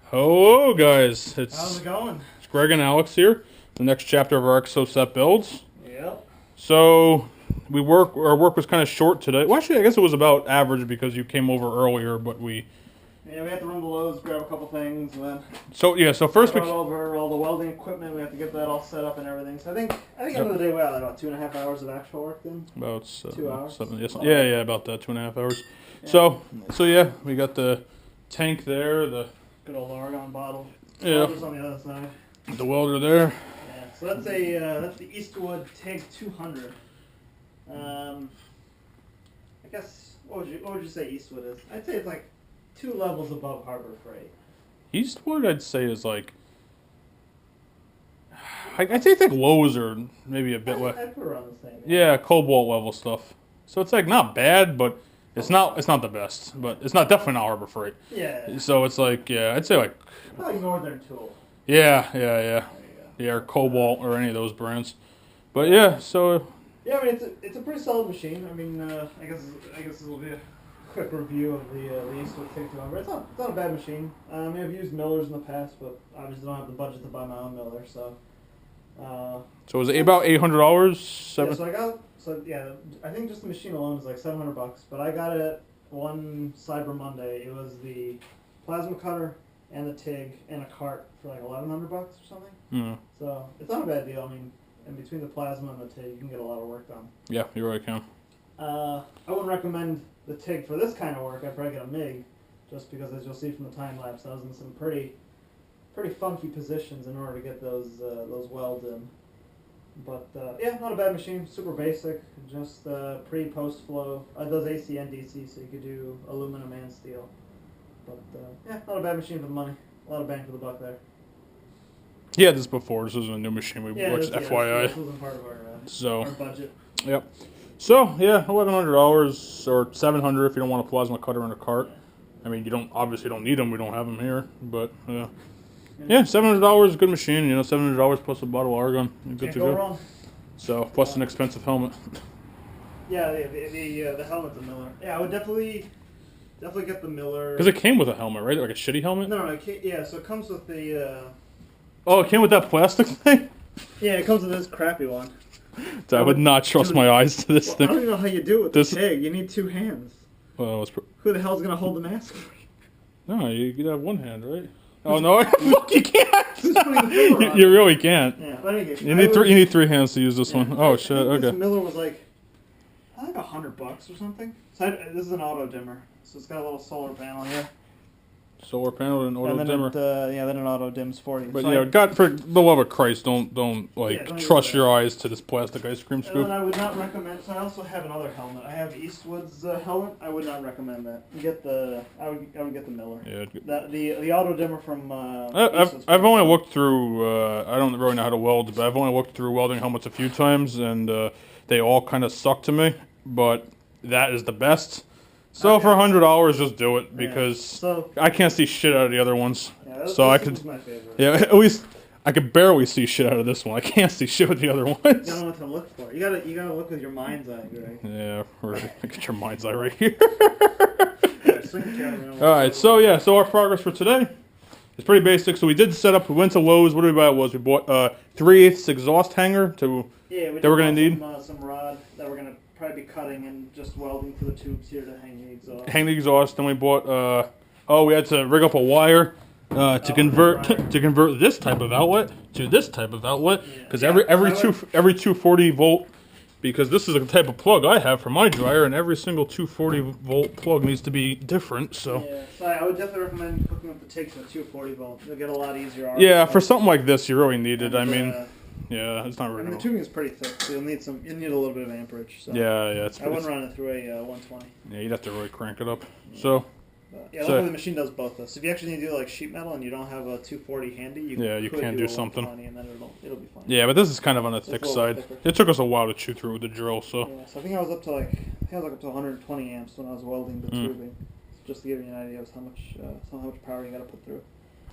Hello, guys. How's it going? It's Greg and Alex here. The next chapter of our Exocet builds. Yep. So our work was kind of short today. Well, actually, I guess it was about average because you came over earlier, but we had to run the loads, grab a couple things, and then. So first we brought over all the welding equipment. We have to get that all set up and everything. So I think at the end of the day, we had about 2.5 hours of actual work then. About 2 hours. 7, yes, yeah, about that 2.5 hours. Yeah. So yeah, we got the tank there, the good old argon bottle. Yeah. Welder's on the other side. The welder there. Yeah. So that's the Eastwood Tig 200. I guess what would you say Eastwood is? I'd say it's like 2 levels above Harbor Freight. Eastwood, I'd say, is like. I'd say it's like Lowe's or maybe a bit less. I'd put around the same. Yeah, Cobalt level stuff. So it's like not bad, but it's not the best. But it's not definitely not Harbor Freight. Yeah. So it's like I'd say like. Like Northern Tool. Yeah. Yeah, or Cobalt or any of those brands. But yeah, so. Yeah, I mean it's a pretty solid machine. I mean, I guess this will be a quick review of the Eastwood Tig 200. It's not a bad machine. I mean, I've used millers in the past, but obviously don't have the budget to buy my own miller, so. So was it about $800? Yeah, I think just the machine alone is like $700, but I got it one Cyber Monday. It was the plasma cutter and the TIG and a cart for like $1,100 or something. Mm. So it's not a bad deal. I mean, in between the plasma and the TIG, you can get a lot of work done. Yeah, you really can. I wouldn't recommend the TIG for this kind of work. I'd probably get a MIG, just because as you'll see from the time lapse, I was in some pretty funky positions in order to get those welds in. But yeah, not a bad machine. Super basic, just pre-post flow. It does AC and DC, so you could do aluminum and steel. But yeah, not a bad machine for the money. A lot of bang for the buck there. Yeah, this before. This was a new machine. Which FYI. This wasn't part of our budget. Yep. So yeah, $1,100 or $700 if you don't want a plasma cutter and a cart. I mean, you obviously don't need them. We don't have them here, but yeah, $700, good machine. You know, $700 plus a bottle of argon, good to go. Wrong. So plus an expensive helmet. Yeah, the helmet's a Miller. Yeah, I would definitely get the Miller. Because it came with a helmet, right? Like a shitty helmet. No. Yeah, so it comes with the. Oh, it came with that plastic thing. Yeah, it comes with this crappy one. I would not trust my eyes to this thing. I don't even know how you do it with this TIG. You need 2 hands. Well, who the hell's gonna hold the mask? No, you could have one hand, right? Oh no! Fuck, you can't. You really can't. Yeah, but anyway, you need 3 hands to use this one. Oh shit! Okay. This Miller was like, I think $100 or something. So this is an auto dimmer, so it's got a little solar panel here. Solar panel and auto dimmer. Then it auto dims for you. But so God, for the love of Christ, don't trust your eyes to this plastic ice cream scoop. And I would not recommend. So I also have another helmet. I have Eastwood's helmet. I would not recommend that. I would get the Miller. Yeah. The auto dimmer from. I've only looked through. I don't really know how to weld, but I've only looked through welding helmets a few times, and they all kind of suck to me. But that is the best. So for $100, just do it because I can't see shit out of the other ones. Yeah, so I could. Was my favorite. Yeah, at least I could barely see shit out of this one. I can't see shit with the other ones. You don't know what to look for. You gotta look with your mind's eye, right? Yeah, right. Get your mind's eye right here. All right, so our progress for today is pretty basic. So we did set up. We went to Lowe's. What did we buy? We bought 3/8 exhaust hanger that we're gonna need. Some rod that we're gonna probably be cutting and just welding to the tubes here to hang the exhaust. Hang the exhaust. Then we bought. We had to rig up a wire to convert this type of outlet to this type of outlet because every 240 volt. Because this is the type of plug I have for my dryer, and every single 240 volt plug needs to be different. So I would definitely recommend hooking up the TIG to a 240 volt. You'll get a lot easier. Yeah, for something like this, you really need it. I mean. Yeah, it's not really. The tubing is pretty thick, so you'll need a little bit of amperage. So yeah, I wouldn't run it through a 120. Yeah, you'd have to really crank it up. So. Luckily the machine does both though. So if you actually need to do like sheet metal and you don't have a 240 handy, you can do something. And then it'll be fine. Yeah, but this is kind of on the thick side. It took us a while to chew through with the drill, so. Yeah, so I think I was up to 120 amps when I was welding the tubing, just to give you an idea of how much power you got to put through.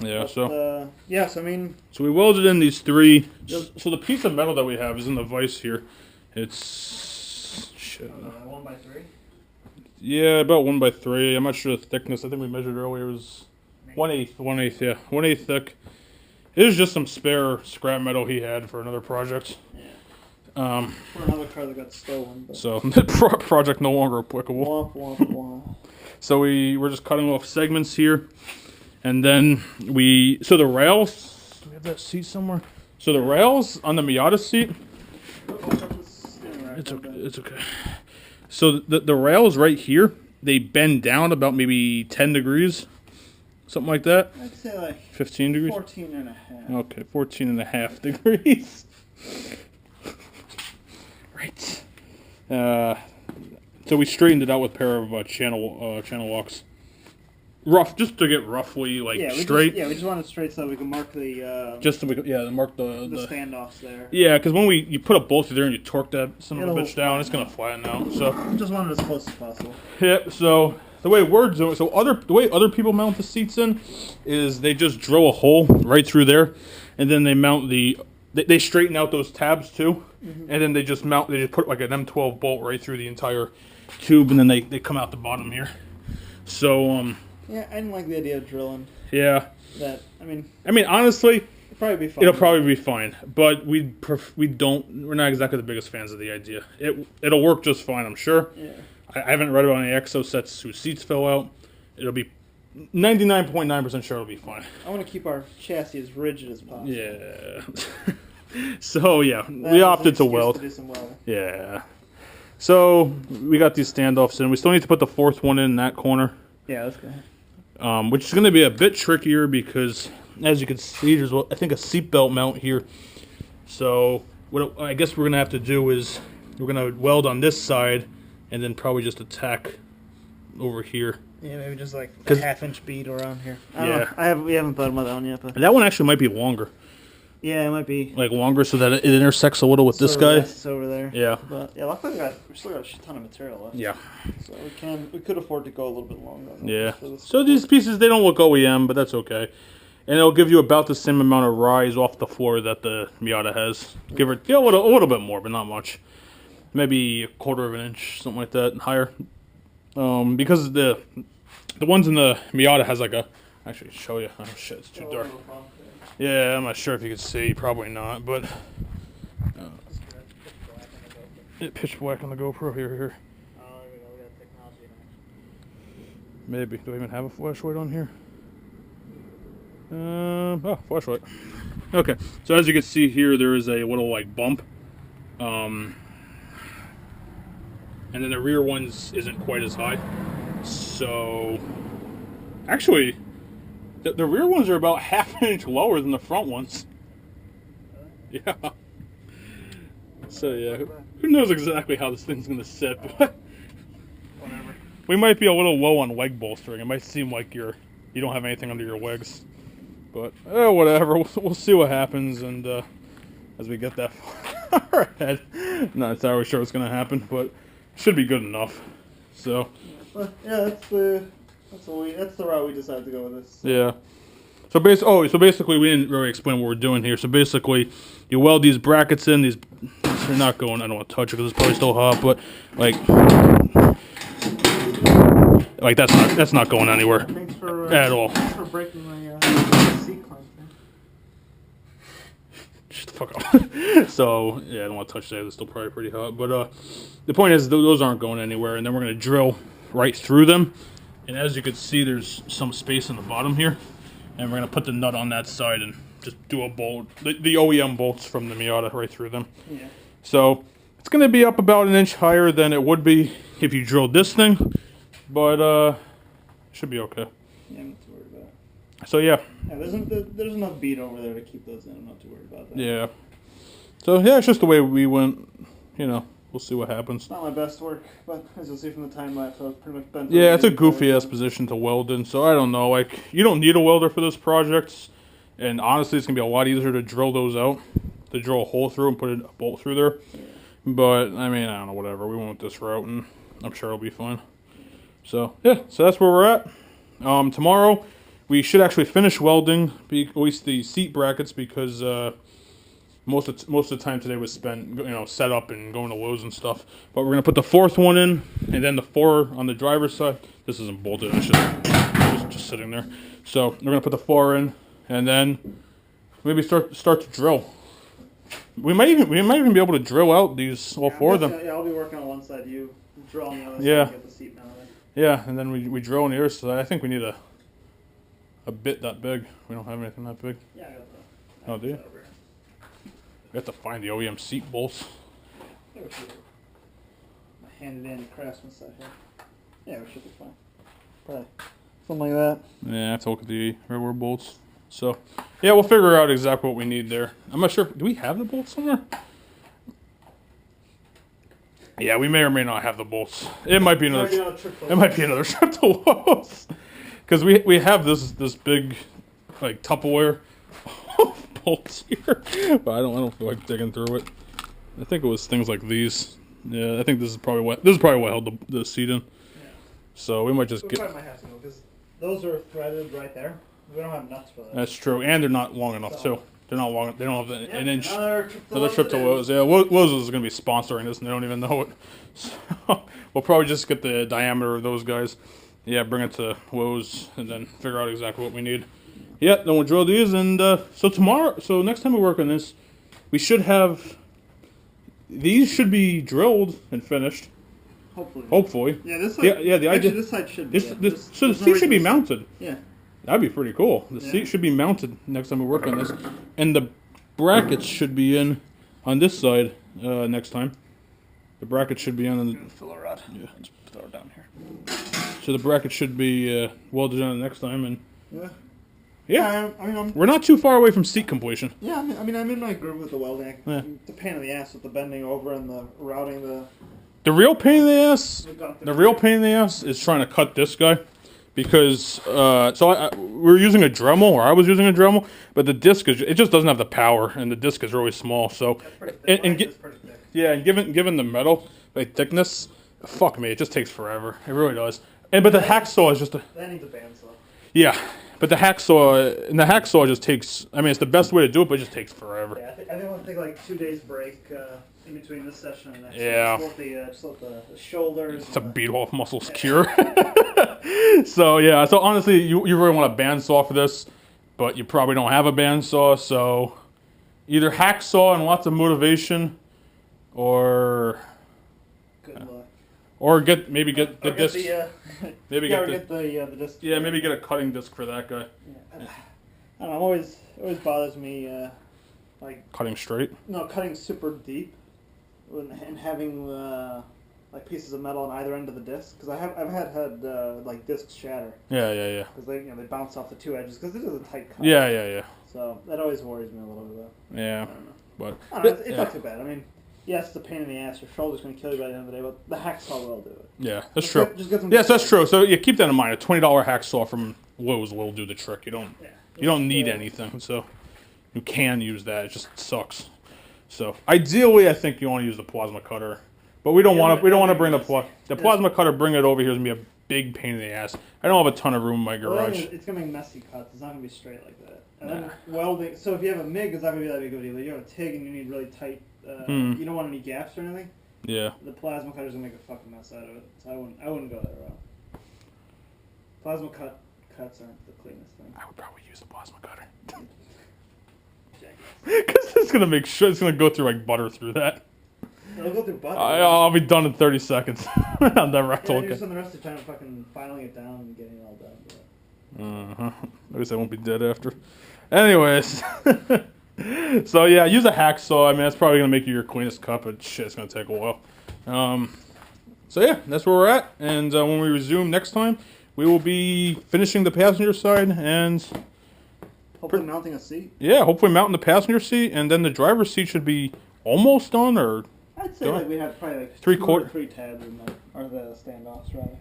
Yeah, but, so. I mean. So we welded in these 3. So the piece of metal that we have is in the vise here. It's 1x3. Yeah, about 1x3. I'm not sure the thickness. I think we measured earlier was. Yeah, 1/8, 1/8, yeah, 1/8 thick. It was just some spare scrap metal he had for another project. Yeah. For another car that got stolen. But So project no longer applicable. womp, womp, womp. So we're just cutting off segments here, and then so the rails. Do we have that seat somewhere? So the rails on the Miata seat. It's okay. It's okay. So the rails right here, they bend down about maybe 10 degrees, something like that. I'd say like 15 degrees. 14 and a half. Okay, 14 and a half degrees. Right. So we straightened it out with a pair of channel locks. Rough, just to get roughly straight. We just want it straight so we can mark the mark the standoffs there. Yeah, because when you put a bolt through there and you torque that son of a bitch down, it's gonna flatten out. So just want it as close as possible. Yeah. So the way we're doing, the way other people mount the seats in, is they just drill a hole right through there, and then they mount they straighten out those tabs too, and then they just put like an M12 bolt right through the entire tube, and then they come out the bottom here. So yeah, I didn't like the idea of drilling. Yeah. I mean, honestly, it'll probably be fine. But we're not exactly the biggest fans of the idea. It'll work just fine, I'm sure. Yeah. I haven't read about any Exocets whose seats fell out. It'll be 99.9% sure it'll be fine. I want to keep our chassis as rigid as possible. Yeah. So yeah, we opted to weld. To do some welding. Yeah. So we got these standoffs in. We still need to put the fourth one in that corner. Yeah, that's good. Which is going to be a bit trickier because, as you can see, there's I think a seatbelt mount here. So what I guess we're going to have to do is we're going to weld on this side and then probably just attack over here. Yeah, maybe just like a half-inch bead around here. We haven't thought about that one yet. But that one actually might be longer. Yeah, it might be like longer so that it intersects a little with this guy. It's over there. Yeah. But yeah, luckily we still got a shit ton of material left. Yeah. So we could afford to go a little bit longer. Yeah. So these pieces, they don't look OEM, but that's okay. And it'll give you about the same amount of rise off the floor that the Miata has. Give it a little bit more, but not much. Maybe a quarter of an inch, something like that, higher. Because the ones in the Miata has like a. Actually, show you. Oh shit, it's too dark. Yeah, I'm not sure if you can see. Probably not, but pitch black on the GoPro. Here. Maybe. Do I even have a flashlight on here? Flashlight. Okay. So as you can see here, there is a little like bump, and then the rear ones isn't quite as high. So actually. The rear ones are about half an inch lower than the front ones. Yeah. So yeah, who knows exactly how this thing's gonna sit, but whatever. We might be a little low on leg bolstering. It might seem like you don't have anything under your legs, but whatever. We'll see what happens, and as we get that far ahead, not entirely sure what's gonna happen, but it should be good enough. So. Yeah, that's the route we decided to go with this. Yeah. So basically, we didn't really explain what we're doing here. So basically, you weld these brackets in. They're not going. I don't want to touch it because it's probably still hot. But like that's not going anywhere at all. Thanks for breaking my seat clamp. Shut the fuck up. So yeah, I don't want to touch that. It's still probably pretty hot. But the point is, those aren't going anywhere. And then we're gonna drill right through them. And as you can see, there's some space in the bottom here. And we're going to put the nut on that side and just do a bolt. The OEM bolts from the Miata right through them. Yeah. So it's going to be up about an inch higher than it would be if you drilled this thing. But it should be okay. Yeah, I'm not too worried about it. So yeah. There's enough bead over there to keep those in. I'm not too worried about that. Yeah. So yeah, it's just the way we went, We'll see what happens. It's not my best work, but as you'll see from the time lapse, I was pretty much bent. Yeah, it's a goofy-ass position to weld in, so I don't know. Like, you don't need a welder for this project, and honestly, it's going to be a lot easier to drill those out, to drill a hole through and put a bolt through there. Yeah. But, I mean, I don't know, whatever. We went this route, and I'm sure it'll be fine. So, yeah, so that's where we're at. Tomorrow, we should actually finish welding, at least the seat brackets, because... Most of the time today was spent, set up and going to Lowe's and stuff. But we're gonna put the fourth one in, and then the 4 on the driver's side. This isn't bolted. It's just just sitting there. So we're gonna put the 4 in, and then maybe start to drill. We might even be able to drill out these all 4 of them. Yeah, I'll be working on one side. You drill on the other side. Yeah. And get the seat mounted. Yeah, and then we drill on the other side. I think we need a bit that big. We don't have anything that big. Yeah, I got the. Oh, do you? We have to find the OEM seat bolts. I handed in the Craftsman side here. Yeah, we should be fine. Probably something like that. Yeah, I have to look at the regular bolts. So, yeah, we'll figure out exactly what we need there. I'm not sure. Do we have the bolts somewhere? Yeah, we may or may not have the bolts. It might be another. It might be another trip to Lowe's. Because we have this big, like, Tupperware bolts here, but I don't feel like digging through it. I think it was things like these. Yeah, I think this is probably what held the seat in. Yeah. So we might just get. Probably might have to go because those are threaded right there. We don't have nuts for that. That's true, and they're not long enough too. They're not long. They don't have an inch. Another trip to Lowe's. Yeah, Lowe's is going to be sponsoring this, and they don't even know it. So we'll probably just get the diameter of those guys. Yeah, bring it to Lowe's, and then figure out exactly what we need. Yeah, then we'll drill these, and so next time we work on this, we should have. These should be drilled and finished. Hopefully. Yeah, this side. Yeah, the idea. This side should be. So the seat should be mounted. Yeah. That'd be pretty cool. The seat should be mounted next time we work on this, and the brackets should be in on this side next time. The bracket should be on. Fill a rod. Yeah. Just throw it down here. So the bracket should be welded on next time, and yeah. Yeah, I mean, we're not too far away from seat completion. Yeah, I'm in my groove with the welding. Yeah. The pain in the ass with the bending over and the routing the real pain in the ass. The real pain in the ass is trying to cut this guy, because we're using a Dremel, or I was using a Dremel, but the disc it just doesn't have the power, and the disc is really small. So and given the metal thickness, fuck me, it just takes forever. It really does. But the hacksaw is just that needs a bandsaw. Yeah. But the hacksaw just takes. I mean, it's the best way to do it, but it just takes forever. Yeah, I think we'll take like 2 days break in between this session and next. Yeah. Just let the shoulders. To beat off muscles cure. So yeah. So honestly, you really want a bandsaw for this, but you probably don't have a bandsaw. So either hacksaw and lots of motivation, or. Good luck. Or get the disc. Maybe get the disc. Yeah, maybe get a cutting disc for that guy. Yeah. I don't know. It always bothers me, like cutting straight. No, cutting super deep, and having like pieces of metal on either end of the disc. Because I've had like discs shatter. Yeah. Because they bounce off the 2 edges because it is a tight cut. Yeah. So that always worries me a little bit. Yeah. I don't know. But I don't know, it's not too bad. I mean. Yes, it's a pain in the ass. Your shoulder's going to kill you by the end of the day, but the hacksaw will do it. Yeah, that's true. Yes, that's true. So yeah, keep that in mind. A $20 hacksaw from Lowe's will do the trick. You don't need anything, so you can use that. It just sucks. So ideally, I think you want to use the plasma cutter, but we don't want to bring the plasma cutter. Bring it over here is going to be a big pain in the ass. I don't have a ton of room in my garage. It's going to be messy cuts. It's not going to be straight like that. And then welding. So if you have a MIG, it's not going to be that big of a deal. You have a TIG and you need really tight. You don't want any gaps or anything. Yeah. The plasma cutter's gonna make a fucking mess out of it. So I wouldn't go that route. Plasma cuts aren't the cleanest thing. I would probably use the plasma cutter. Because it's gonna make sure it's gonna go through like butter through that. It'll go through butter. I'll be done in 30 seconds. I'll never have to look at. Spend the rest of the time fucking filing it down and getting it all done. At least I won't be dead after. Anyways. So yeah, use a hacksaw. I mean, that's probably gonna make you your cleanest cut, but shit, it's gonna take a while. So yeah, that's where we're at. And when we resume next time, we will be finishing the passenger side and hopefully mounting a seat. Yeah, hopefully mounting the passenger seat, and then the driver's seat should be almost done. Or I'd say like we have probably like 3 tabs in there, or the standoffs rather.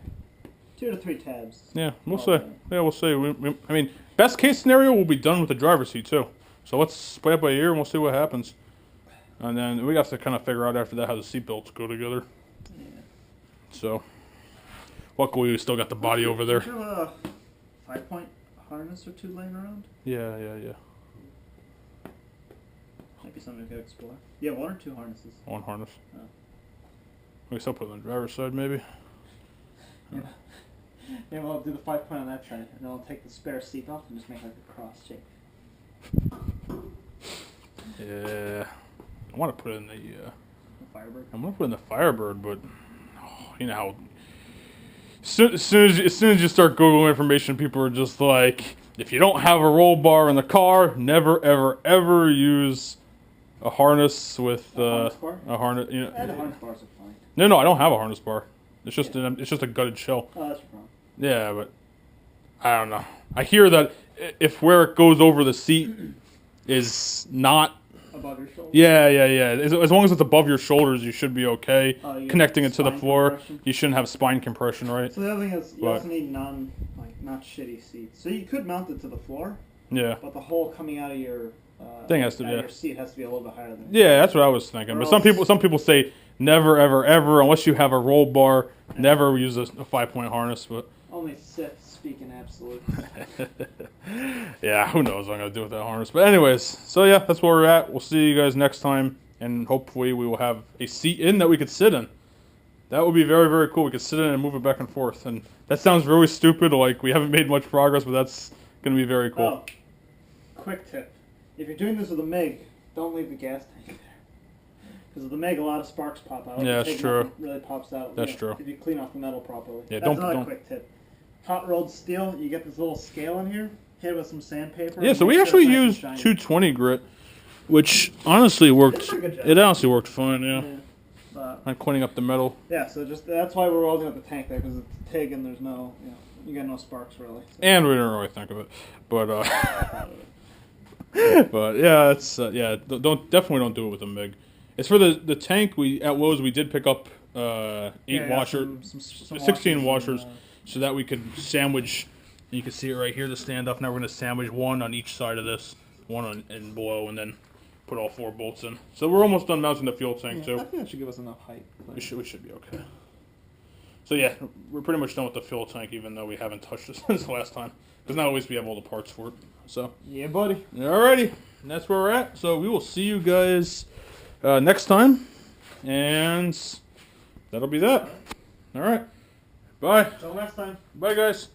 2 to 3 tabs. Yeah, we'll see. Yeah, we'll see. I mean, best case scenario, we'll be done with the driver's seat too. So let's split up a year and we'll see what happens. And then we have to kind of figure out after that how the seat belts go together. Yeah. So, luckily we still got the body over there. Do you have a 5-point harness or 2 laying around? Yeah. Might be something we could explore. Yeah, 1 or 2 harnesses. 1 harness. Oh. We still put it on the driver's side maybe. Yeah. Yeah, we'll do the 5-point on that side, and then we'll take the spare seat off and just make like a cross shape. Yeah, I want to put it in the Firebird. I want to put it in the Firebird, but you know how. As soon as you start Googling information, people are just like, if you don't have a roll bar in the car, never ever ever use a harness with harness bar? a harness. You know, The harness bars are fine. no, I don't have a harness bar. It's just it's just a gutted shell. Oh, that's wrong. Yeah, but I don't know. I hear that if where it goes over the seat is not above your shoulder. Yeah. As long as it's above your shoulders, you should be okay. You Connecting it to the floor, compression. you shouldn't have spine compression, right? So the other thing is you also need not shitty seats. So you could mount it to the floor. Yeah. But the hole coming out of your your seat has to be a little bit higher than. Yeah, that's what I was thinking. But some people say never ever ever unless you have a roll bar, never use a 5-point harness. But only Sith speak in absolutes. Yeah, who knows what I'm gonna do with that harness. But anyways, so yeah, that's where we're at. We'll see you guys next time, and hopefully we will have a seat in that we could sit in. That would be very, very cool. We could sit in and move it back and forth. And that sounds really stupid, like we haven't made much progress, but that's gonna be very cool. Oh, quick tip. If you're doing this with a MiG, don't leave the gas tank there. Because with the MiG, a lot of sparks pop out. Yeah, that's true. Really pops out. That's true. If you clean off the metal properly. Yeah, that's another quick tip. Hot rolled steel, you get this little scale in here, hit it with some sandpaper. Yeah, so we actually used 220 grit, which honestly worked. It honestly worked fine, yeah. I'm cleaning up the metal. Yeah, so just that's why we're welding up the tank there, because it's a TIG and there's no, you got no sparks really. So. And we didn't really think of it, but but yeah, it's definitely don't do it with a MiG. It's for the tank. At Lowe's we did pick up 8 washers, 16 washers, so that we could sandwich. You can see it right here, the standoff. Now we're going to sandwich one on each side of this, one on and below, and then put all 4 bolts in. So we're almost done mounting the fuel tank too. I think that should give us enough height. We should be okay. So yeah, we're pretty much done with the fuel tank, even though we haven't touched it since the last time. Because now at least we have all the parts for it. So yeah, buddy. Alrighty, and that's where we're at. So we will see you guys next time, and that'll be that. All right, bye. Till next time. Bye, guys.